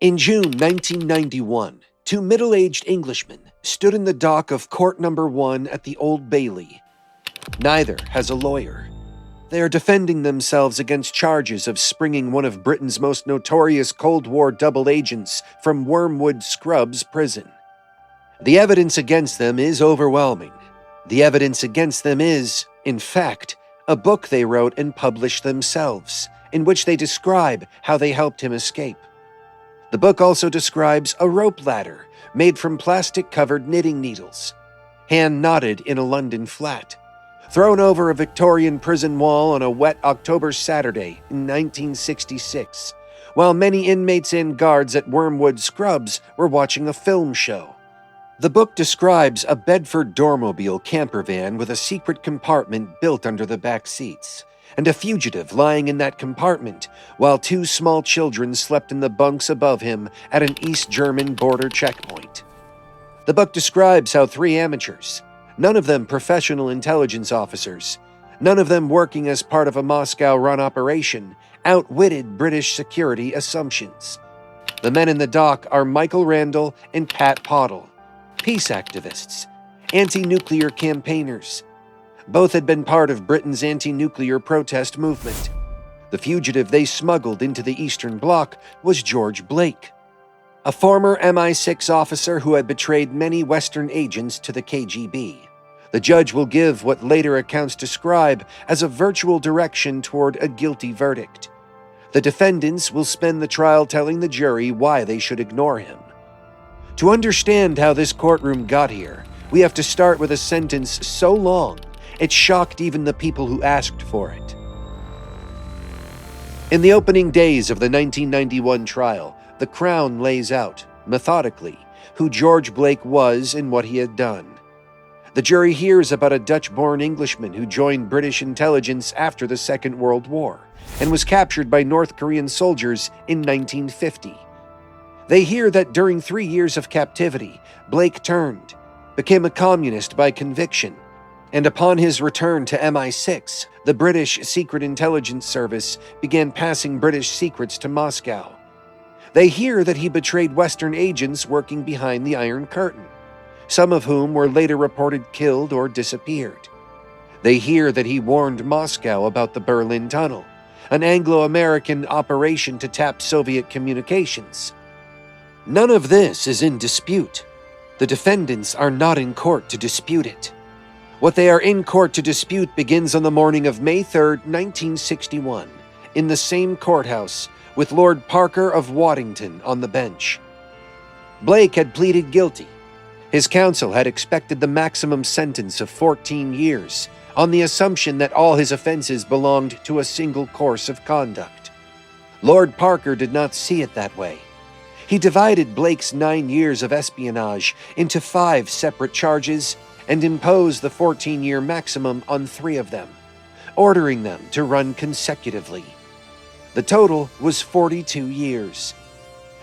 In June 1991, two middle-aged Englishmen stood in the dock of Court Number 1 at the Old Bailey. Neither has a lawyer. They are defending themselves against charges of springing one of Britain's most notorious Cold War double agents from Wormwood Scrubs prison. The evidence against them is overwhelming. The evidence against them is, in fact, a book they wrote and published themselves, in which they describe how they helped him escape. The book also describes a rope ladder made from plastic-covered knitting needles, hand-knotted in a London flat, thrown over a Victorian prison wall on a wet October Saturday in 1966, while many inmates and guards at Wormwood Scrubs were watching a film show. The book describes a Bedford Dormobile camper van with a secret compartment built under the back seats, and a fugitive lying in that compartment, while two small children slept in the bunks above him at an East German border checkpoint. The book describes how three amateurs, none of them professional intelligence officers, none of them working as part of a Moscow-run operation, outwitted British security assumptions. The men in the dock are Michael Randle and Pat Pottle, peace activists, anti-nuclear campaigners. Both had been part of Britain's anti-nuclear protest movement. The fugitive they smuggled into the Eastern Bloc was George Blake, a former MI6 officer who had betrayed many Western agents to the KGB. The judge will give what later accounts describe as a virtual direction toward a guilty verdict. The defendants will spend the trial telling the jury why they should ignore him. To understand how this courtroom got here, we have to start with a sentence so long it shocked even the people who asked for it. In the opening days of the 1991 trial, the Crown lays out, methodically, who George Blake was and what he had done. The jury hears about a Dutch-born Englishman who joined British intelligence after the Second World War and was captured by North Korean soldiers in 1950. They hear that during 3 years of captivity, Blake turned, became a communist by conviction, and upon his return to MI6, the British Secret Intelligence Service began passing British secrets to Moscow. They hear that he betrayed Western agents working behind the Iron Curtain, some of whom were later reported killed or disappeared. They hear that he warned Moscow about the Berlin Tunnel, an Anglo-American operation to tap Soviet communications. None of this is in dispute. The defendants are not in court to dispute it. What they are in court to dispute begins on the morning of May 3, 1961, in the same courthouse, with Lord Parker of Waddington on the bench. Blake had pleaded guilty. His counsel had expected the maximum sentence of 14 years, on the assumption that all his offenses belonged to a single course of conduct. Lord Parker did not see it that way. He divided Blake's 9 years of espionage into 5 separate charges and imposed the 14-year maximum on 3 of them, ordering them to run consecutively. The total was 42 years.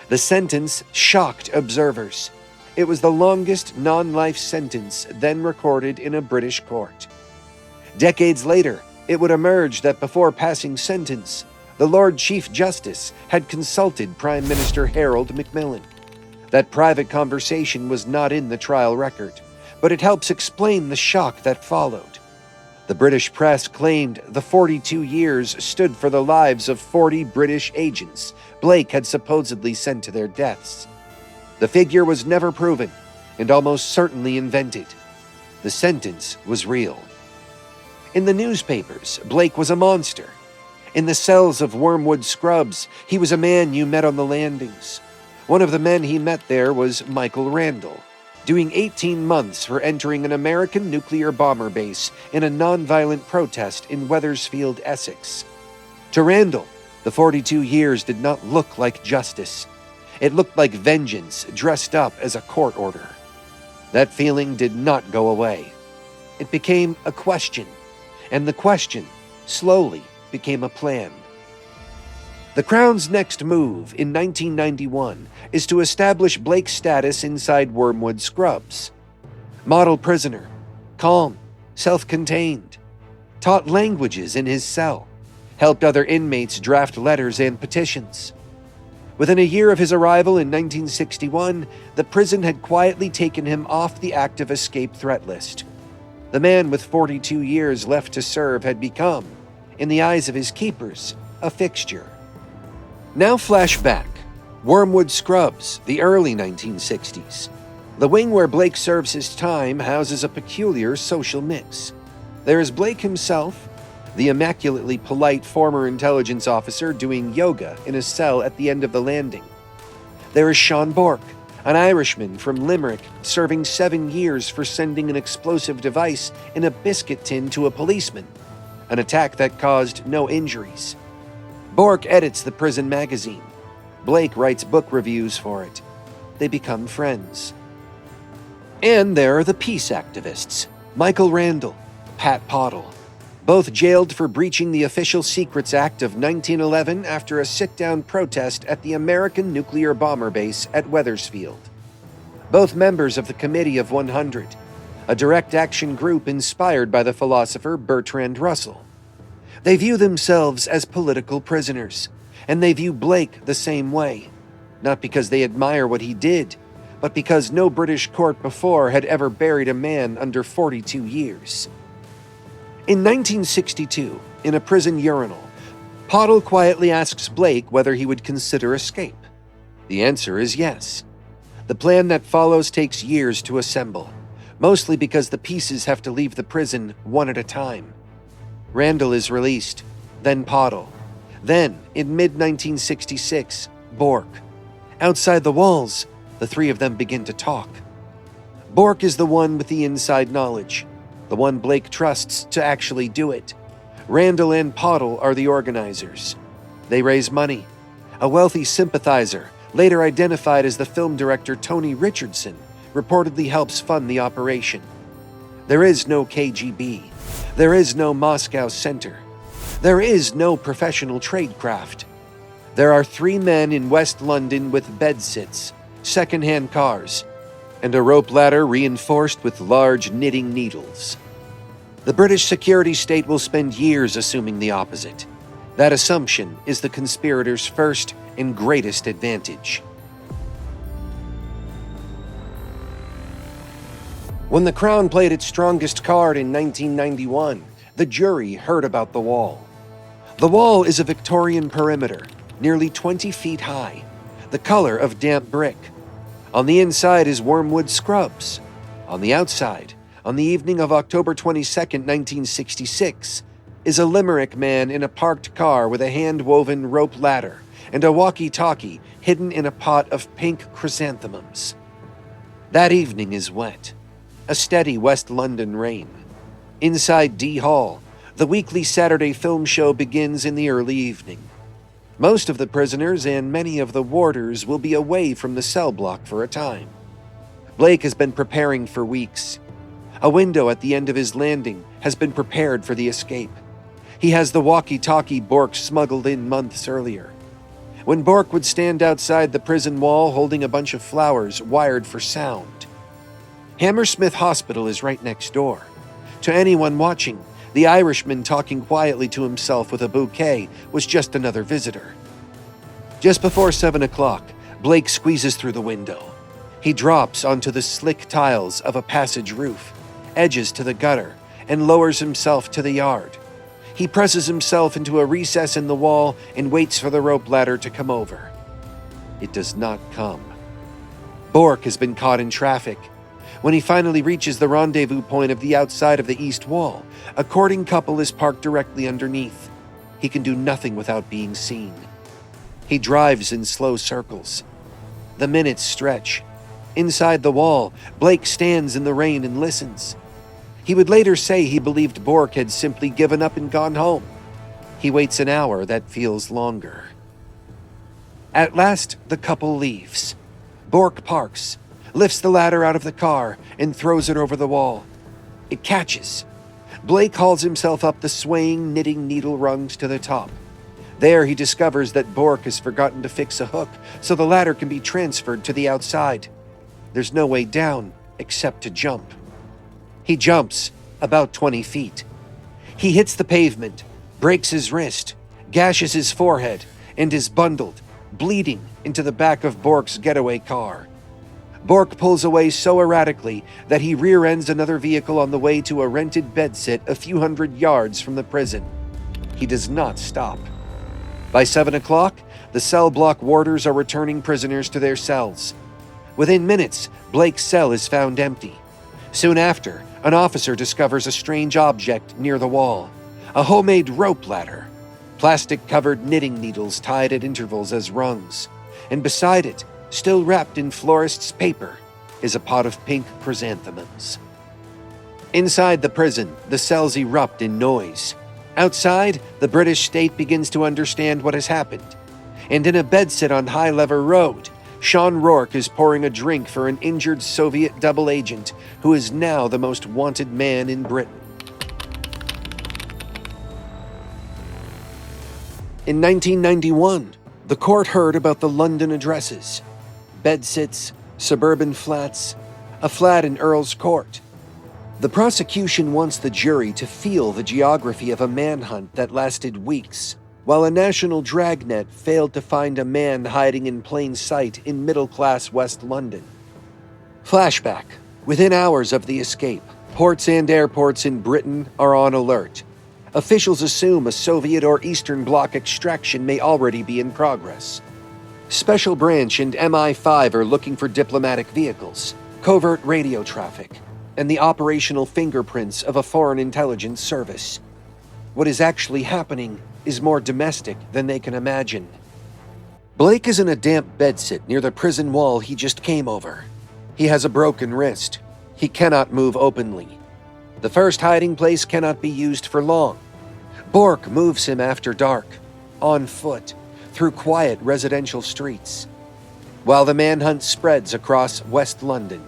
The sentence shocked observers. It was the longest non-life sentence then recorded in a British court. Decades later, it would emerge that before passing sentence, the Lord Chief Justice had consulted Prime Minister Harold Macmillan. That private conversation was not in the trial record, but it helps explain the shock that followed. The British press claimed the 42 years stood for the lives of 40 British agents Blake had supposedly sent to their deaths. The figure was never proven and almost certainly invented. The sentence was real. In the newspapers, Blake was a monster. In the cells of Wormwood Scrubs, he was a man you met on the landings. One of the men he met there was Michael Randle, doing 18 months for entering an American nuclear bomber base in a nonviolent protest in Wethersfield, Essex. To Randle, the 42 years did not look like justice. It looked like vengeance dressed up as a court order. That feeling did not go away. It became a question, and the question, slowly, became a plan. The Crown's next move in 1991 is to establish Blake's status inside Wormwood Scrubs. Model prisoner, calm, self-contained, taught languages in his cell, helped other inmates draft letters and petitions. Within a year of his arrival in 1961, the prison had quietly taken him off the active escape threat list. The man with 42 years left to serve had become, in the eyes of his keepers, a fixture. Now flash back. Wormwood Scrubs, the early 1960s. The wing where Blake serves his time houses a peculiar social mix. There is Blake himself, the immaculately polite former intelligence officer doing yoga in a cell at the end of the landing. There is Sean Bork, an Irishman from Limerick serving 7 years for sending an explosive device in a biscuit tin to a policeman, an attack that caused no injuries. Bork edits the prison magazine. Blake writes book reviews for it. They become friends. And there are the peace activists, Michael Randle, Pat Pottle, both jailed for breaching the Official Secrets Act of 1911 after a sit-down protest at the American nuclear bomber base at Wethersfield. Both members of the Committee of 100, a direct action group inspired by the philosopher Bertrand Russell. They view themselves as political prisoners, and they view Blake the same way, not because they admire what he did, but because no British court before had ever buried a man under 42 years. In 1962, in a prison urinal, Pottle quietly asks Blake whether he would consider escape. The answer is yes. The plan that follows takes years to assemble, mostly because the pieces have to leave the prison one at a time. Randle is released, then Pottle. Then, in mid-1966, Bork. Outside the walls, the three of them begin to talk. Bork is the one with the inside knowledge, the one Blake trusts to actually do it. Randle and Pottle are the organizers. They raise money. A wealthy sympathizer, later identified as the film director Tony Richardson, reportedly helps fund the operation. There is no KGB. There is no Moscow Center. There is no professional tradecraft. There are 3 men in West London with bedsits, second-hand cars, and a rope ladder reinforced with large knitting needles. The British security state will spend years assuming the opposite. That assumption is the conspirators' first and greatest advantage. When the Crown played its strongest card in 1991, the jury heard about the wall. The wall is a Victorian perimeter, nearly 20 feet high, the color of damp brick. On the inside is Wormwood Scrubs. On the outside, on the evening of October 22, 1966, is a Limerick man in a parked car with a hand-woven rope ladder and a walkie-talkie hidden in a pot of pink chrysanthemums. That evening is wet. A steady West London rain. Inside D Hall, the weekly Saturday film show begins in the early evening. Most of the prisoners and many of the warders will be away from the cell block for a time. Blake has been preparing for weeks. A window at the end of his landing has been prepared for the escape. He has the walkie-talkie Bork smuggled in months earlier. When Bork would stand outside the prison wall holding a bunch of flowers wired for sound. Hammersmith Hospital is right next door. To anyone watching, the Irishman talking quietly to himself with a bouquet was just another visitor. Just before 7 o'clock, Blake squeezes through the window. He drops onto the slick tiles of a passage roof, edges to the gutter, and lowers himself to the yard. He presses himself into a recess in the wall and waits for the rope ladder to come over. It does not come. Bork has been caught in traffic. When he finally reaches the rendezvous point of the outside of the east wall, a courting couple is parked directly underneath. He can do nothing without being seen. He drives in slow circles. The minutes stretch. Inside the wall, Blake stands in the rain and listens. He would later say he believed Bork had simply given up and gone home. He waits an hour that feels longer. At last, the couple leaves. Bork parks, lifts the ladder out of the car, and throws it over the wall. It catches. Blake hauls himself up the swaying knitting needle rungs to the top. There he discovers that Bork has forgotten to fix a hook so the ladder can be transferred to the outside. There's no way down except to jump. He jumps about 20 feet. He hits the pavement, breaks his wrist, gashes his forehead, and is bundled, bleeding into the back of Bork's getaway car. Bork pulls away so erratically that he rear-ends another vehicle on the way to a rented bedsit a few hundred yards from the prison. He does not stop. By 7 o'clock, the cell block warders are returning prisoners to their cells. Within minutes, Blake's cell is found empty. Soon after, an officer discovers a strange object near the wall, a homemade rope ladder, plastic-covered knitting needles tied at intervals as rungs, and beside it, still wrapped in florist's paper, is a pot of pink chrysanthemums. Inside the prison, the cells erupt in noise. Outside, the British state begins to understand what has happened. And in a bedsit on High Lever Road, Sean Rourke is pouring a drink for an injured Soviet double agent who is now the most wanted man in Britain. In 1991, the court heard about the London addresses: bedsits, suburban flats, a flat in Earl's Court. The prosecution wants the jury to feel the geography of a manhunt that lasted weeks, while a national dragnet failed to find a man hiding in plain sight in middle-class West London. Flashback. Within hours of the escape, ports and airports in Britain are on alert. Officials assume a Soviet or Eastern Bloc extraction may already be in progress. Special Branch and MI5 are looking for diplomatic vehicles, covert radio traffic, and the operational fingerprints of a foreign intelligence service. What is actually happening is more domestic than they can imagine. Blake is in a damp bedsit near the prison wall he just came over. He has a broken wrist. He cannot move openly. The first hiding place cannot be used for long. Bork moves him after dark, on foot, through quiet residential streets, while the manhunt spreads across West London.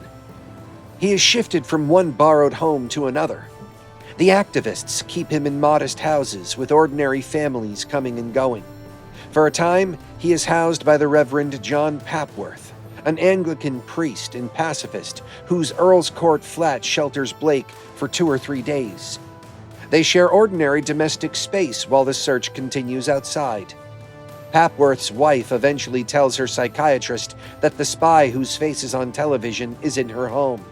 He is shifted from one borrowed home to another. The activists keep him in modest houses with ordinary families coming and going. For a time, he is housed by the Reverend John Papworth, an Anglican priest and pacifist whose Earl's Court flat shelters Blake for 2 or 3 days. They share ordinary domestic space while the search continues outside. Papworth's wife eventually tells her psychiatrist that the spy whose face is on television is in her home.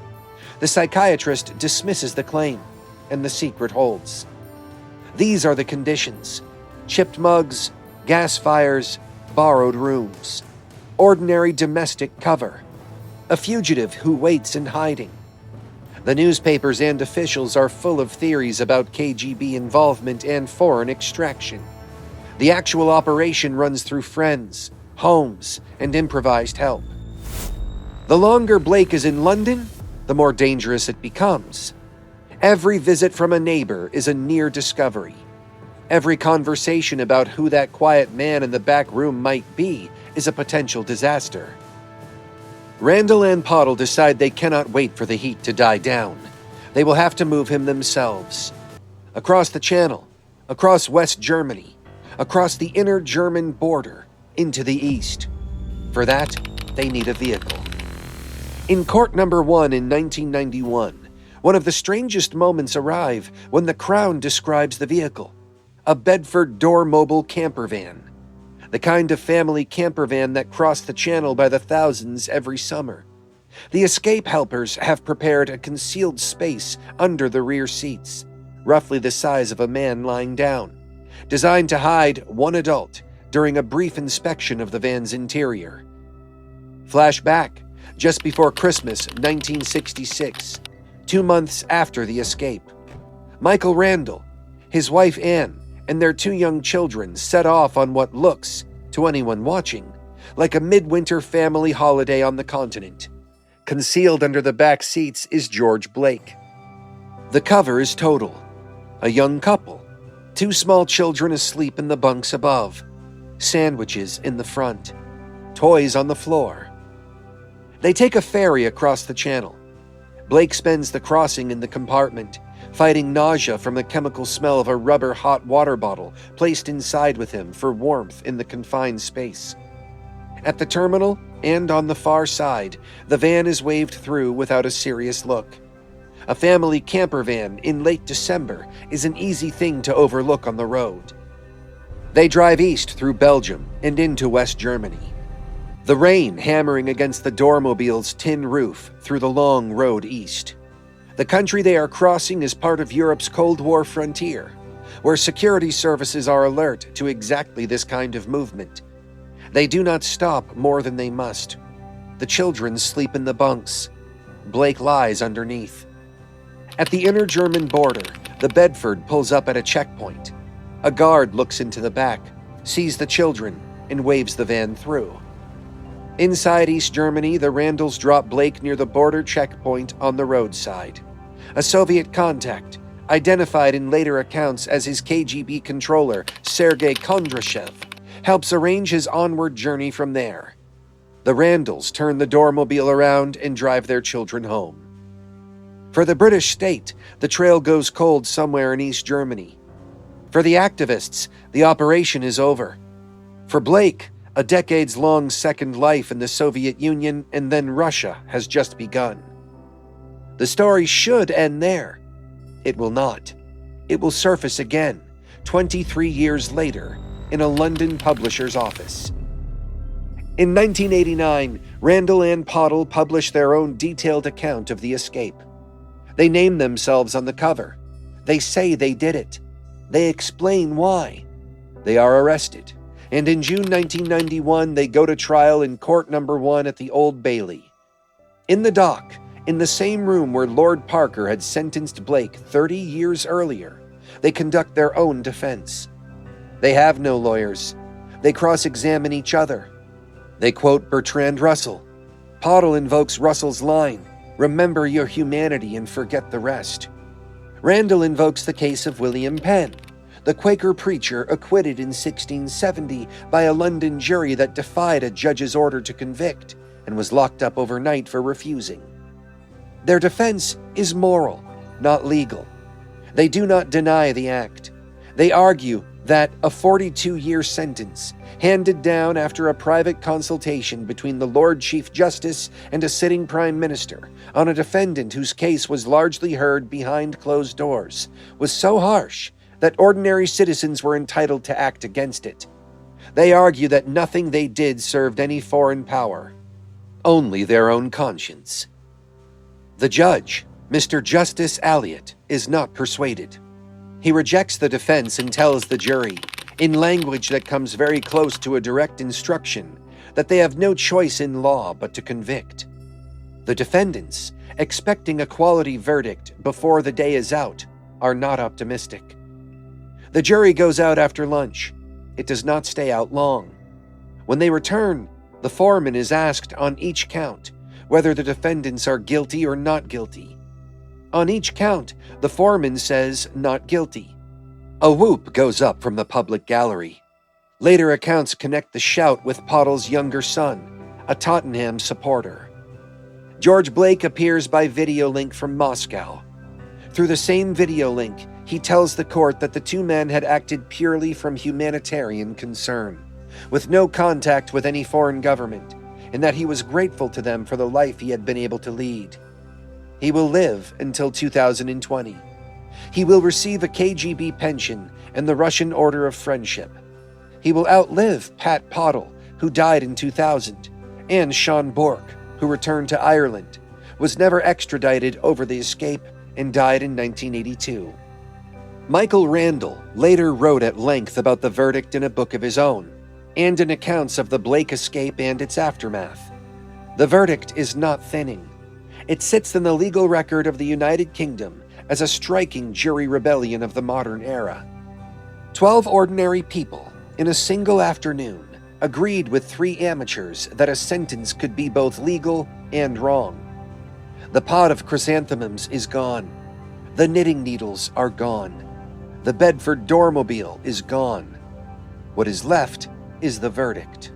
The psychiatrist dismisses the claim, and the secret holds. These are the conditions: chipped mugs, gas fires, borrowed rooms, ordinary domestic cover, a fugitive who waits in hiding. The newspapers and officials are full of theories about KGB involvement and foreign extraction. The actual operation runs through friends, homes, and improvised help. The longer Blake is in London, the more dangerous it becomes. Every visit from a neighbor is a near discovery. Every conversation about who that quiet man in the back room might be is a potential disaster. Randle and Pottle decide they cannot wait for the heat to die down. They will have to move him themselves. Across the Channel, across West Germany, across the inner German border, into the east. For that, they need a vehicle. In court number 1 in 1991, one of the strangest moments arrive when the Crown describes the vehicle: a Bedford door-mobile camper van. The kind of family camper van that crossed the Channel by the thousands every summer. The escape helpers have prepared a concealed space under the rear seats, roughly the size of a man lying down, designed to hide one adult during a brief inspection of the van's interior. Flashback, just before Christmas 1966, 2 months after the escape. Michael Randle, his wife Anne, and their 2 young children set off on what looks, to anyone watching, like a midwinter family holiday on the continent. Concealed under the back seats is George Blake. The cover is total. A young couple, 2 small children asleep in the bunks above, sandwiches in the front, toys on the floor. They take a ferry across the Channel. Blake spends the crossing in the compartment, fighting nausea from the chemical smell of a rubber hot water bottle placed inside with him for warmth in the confined space. At the terminal and on the far side, the van is waved through without a serious look. A family camper van in late December is an easy thing to overlook on the road. They drive east through Belgium and into West Germany. The rain hammering against the doormobile's tin roof through the long road east. The country they are crossing is part of Europe's Cold War frontier, where security services are alert to exactly this kind of movement. They do not stop more than they must. The children sleep in the bunks. Blake lies underneath. At the inner German border, the Bedford pulls up at a checkpoint. A guard looks into the back, sees the children, and waves the van through. Inside East Germany, the Randles drop Blake near the border checkpoint on the roadside. A Soviet contact, identified in later accounts as his KGB controller, Sergei Kondrashev, helps arrange his onward journey from there. The Randles turn the doormobile around and drive their children home. For the British state, the trail goes cold somewhere in East Germany. For the activists, the operation is over. For Blake, a decades-long second life in the Soviet Union and then Russia has just begun. The story should end there. It will not. It will surface again, 23 years later, in a London publisher's office. In 1989, Randle and Pottle published their own detailed account of the escape. They name themselves on the cover. They say they did it. They explain why. They are arrested, and in June 1991, they go to trial in Court Number 1 at the Old Bailey. In the dock, in the same room where Lord Parker had sentenced Blake 30 years earlier, they conduct their own defense. They have no lawyers. They cross-examine each other. They quote Bertrand Russell. Pottle invokes Russell's line, "Remember your humanity and forget the rest." Randle invokes the case of William Penn, the Quaker preacher acquitted in 1670 by a London jury that defied a judge's order to convict and was locked up overnight for refusing. Their defense is moral, not legal. They do not deny the act. They argue that a 42-year sentence, handed down after a private consultation between the Lord Chief Justice and a sitting Prime Minister on a defendant whose case was largely heard behind closed doors, was so harsh that ordinary citizens were entitled to act against it. They argue that nothing they did served any foreign power, only their own conscience. The judge, Mr. Justice Elliott, is not persuaded. He rejects the defense and tells the jury, in language that comes very close to a direct instruction, that they have no choice in law but to convict. The defendants, expecting a quality verdict before the day is out, are not optimistic. The jury goes out after lunch. It does not stay out long. When they return, the foreman is asked on each count whether the defendants are guilty or not guilty. On each count, the foreman says not guilty. A whoop goes up from the public gallery. Later accounts connect the shout with Pottle's younger son, a Tottenham supporter. George Blake appears by video link from Moscow. Through the same video link, he tells the court that the two men had acted purely from humanitarian concern, with no contact with any foreign government, and that he was grateful to them for the life he had been able to lead. He will live until 2020. He will receive a KGB pension and the Russian Order of Friendship. He will outlive Pat Pottle, who died in 2000, and Sean Bourke, who returned to Ireland, was never extradited over the escape, and died in 1982. Michael Randle later wrote at length about the verdict in a book of his own, and in accounts of the Blake escape and its aftermath. The verdict is not thinning. It sits in the legal record of the United Kingdom as a striking jury rebellion of the modern era. 12 ordinary people, in a single afternoon, agreed with 3 amateurs that a sentence could be both legal and wrong. The pot of chrysanthemums is gone. The knitting needles are gone. The Bedford doormobile is gone. What is left is the verdict.